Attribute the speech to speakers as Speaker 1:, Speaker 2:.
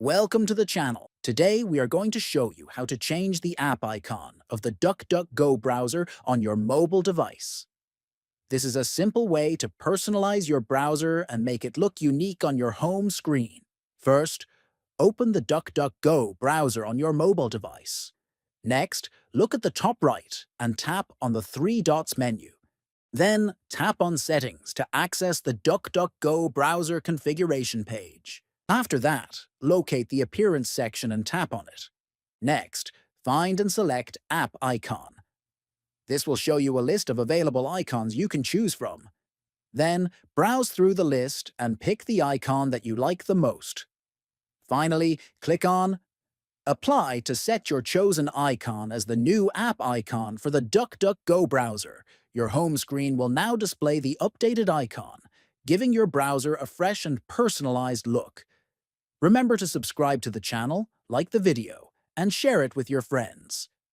Speaker 1: Welcome to the channel. Today we are going to show you how to change the app icon of the DuckDuckGo browser on your mobile device. This is a simple way to personalize your browser and make it look unique on your home screen. First, open the DuckDuckGo browser on your mobile device. Next, look at the top right and tap on the three dots menu. Then, tap on Settings to access the DuckDuckGo browser configuration page. After that, locate the Appearance section and tap on it. Next, find and select App Icon. This will show you a list of available icons you can choose from. Then, browse through the list and pick the icon that you like the most. Finally, click on Apply to set your chosen icon as the new app icon for the DuckDuckGo browser. Your home screen will now display the updated icon, giving your browser a fresh and personalized look. Remember to subscribe to the channel, like the video, and share it with your friends.